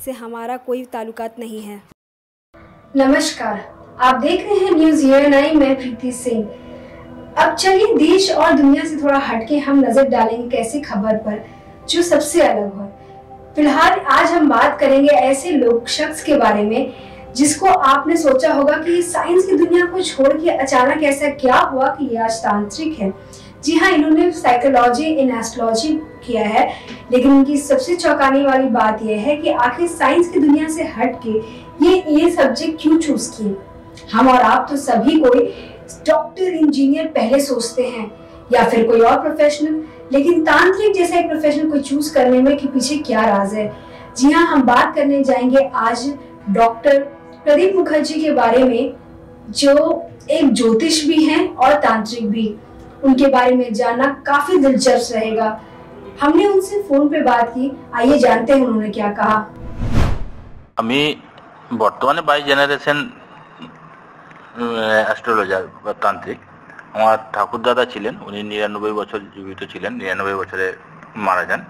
से हमारा कोई ताल्लुकात नहीं है। नमस्कार, आप देख रहे हैं न्यूज़ यूएनआई में प्रीति सिंह। अब चलिए देश और दुनिया से थोड़ा हटके हम नजर डालेंगे ऐसी खबर पर जो सबसे अलग हो। फिलहाल आज हम बात करेंगे ऐसे लोग शख्स के बारे में जिसको आपने सोचा होगा कि साइंस की दुनिया को छोड़ के अचानक ऐसा क्या हुआ कि ये आज तांत्रिक है। जी हाँ, इन्होंने साइकोलॉजी इन एस्ट्रोलॉजी किया है, लेकिन उनकी सबसे चौंकाने वाली बात यह है कि आखिर साइंस की दुनिया से हट के ये सब्जेक्ट क्यों चूज किए। हम और आप तो सभी कोई डॉक्टर, इंजीनियर पहले सोचते हैं या फिर कोई और प्रोफेशनल, लेकिन तांत्रिक जैसा एक प्रोफेशनल को चूज करने में कि पीछे क्या राज है। जी हाँ, हम बात करने जाएंगे आज डॉक्टर प्रदीप मुखर्जी के बारे में, जो एक ज्योतिष भी हैं और तांत्रिक भी। उनके बारे में जानना काफी दिलचस्प रहेगा। हमने उनसे फोन पे बात की, आइए जानते हैं उन्होंने क्या कहा। আমি বর্তমানে 22 জেনারেশন অ্যাস্ট্রোলজার বা তান্ত্রিক। আমার ঠাকুরদাদা ছিলেন, উনি 99 বছর জীবিত ছিলেন, 99 বছরে মারা যান।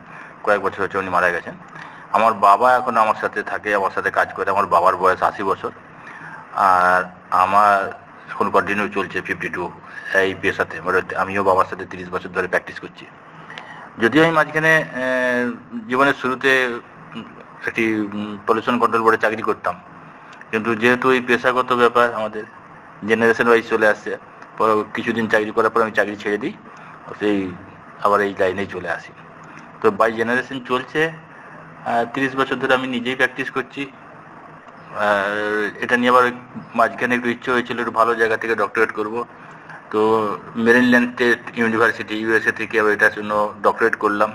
কয়েক বছর হচ্ছে উনি মারা গেছেন। আমার বাবা এখন আমার সাথে থাকে, আমার সাথে কাজ করে। আমার বাবার বয়স 80 বছর, আর আমার এখন কন্টিনিউ চলছে 52 এই পেশাতে। আমিও বাবার সাথে 30 বছর ধরে প্র্যাকটিস করছি। যদিও আমি মাঝখানে জীবনের শুরুতে একটি পলিউশন কন্ট্রোল বোর্ডে চাকরি করতাম, কিন্তু যেহেতু এই পেশাগত ব্যাপার আমাদের জেনারেশন ওয়াইজ চলে আসছে, কিছুদিন চাকরি করার পর আমি চাকরি ছেড়ে দিই, সেই আবার এই লাইনেই চলে আসি। তো 22 জেনারেশন চলছে, 30 বছর ধরে আমি নিজেই প্র্যাকটিস করছি। এটা নিয়ে আবার মাঝখানে একটু ইচ্ছে হয়েছিল একটু ভালো জায়গা থেকে ডক্টরেট করব। তো মেরিল্যান্ড স্টেট ইউনিভার্সিটি ইউএসএ থেকে আবার এটার জন্য ডক্টরেট করলাম।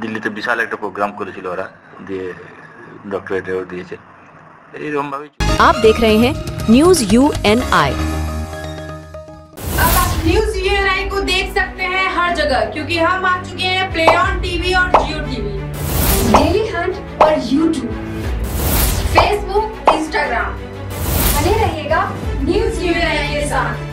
দিল্লিতে বিশাল একটা প্রোগ্রাম করেছিল ওরা, দিয়ে डॉक्टरेट दिए। आप देख रहे हैं न्यूज़ यूएनआई। अब आप न्यूज़ यूएनआई को देख सकते हैं हर जगह, क्योंकि हम आ चुके हैं प्ले ऑन टीवी और जियो टीवी, डेली हंट और यूट्यूब, फेसबुक, इंस्टाग्राम। बने रहिएगा न्यूज़ यूएनआई के साथ।